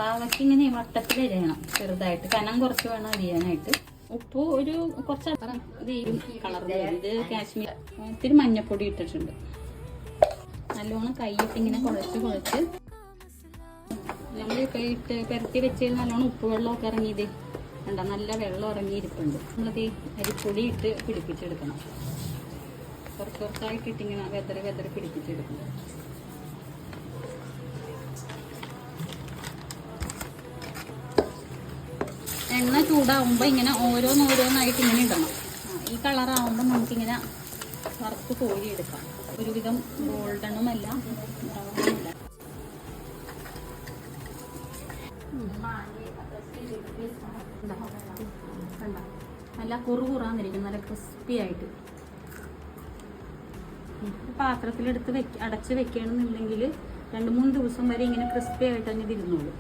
പാവയ്ക്ക് ഇങ്ങനെ വട്ടത്തിൽ അരിയണം ചെറുതായിട്ട്, കനം കുറച്ച് വേണം അരിയാനായിട്ട്. ഉപ്പ് ഒരു കുറച്ച് കളർ, ഇത് കാശ്മീർ. ഇത്തിരി മഞ്ഞപ്പൊടി ഇട്ടിട്ടുണ്ട്. നല്ലോണം കൈയിട്ട് ഇങ്ങനെ കുഴച്ച് നമ്മൾ കൈയിട്ട് പെരട്ടി വെച്ച് നല്ലോണം ഉപ്പ് വെള്ളമൊക്കെ ഇറങ്ങിയത് കണ്ട, നല്ല വെള്ളം ഇറങ്ങിയിരിപ്പുണ്ട്. നമ്മളത് അരിപ്പൊടി ഇട്ട് പിടിപ്പിച്ചെടുക്കണം. കുറച്ചായിട്ട് ഇട്ടിങ്ങനെ വെതറി പിടിപ്പിച്ചെടുക്കണം. എണ്ണ ചൂടാവുമ്പോൾ ഇങ്ങനെ ഓരോന്നായിട്ട് ഇങ്ങനെ ഇടണം. ഈ കളറാവുമ്പോൾ നമുക്കിങ്ങനെ വറുത്ത് കോരിയെടുക്കാം. ഒരുവിധം ഗോൾഡണുമല്ല ബ്രൗണുമല്ല. നല്ല കുറുകുറാന്നിരിക്കും, നല്ല ക്രിസ്പി ആയിട്ട്. പാത്രത്തിലെടുത്ത് അടച്ച് വെക്കണമെന്നുണ്ടെങ്കിൽ 2-3 ദിവസം വരെ ഇങ്ങനെ ക്രിസ്പി ആയിട്ട് തന്നെ ഇരുന്നോളൂ.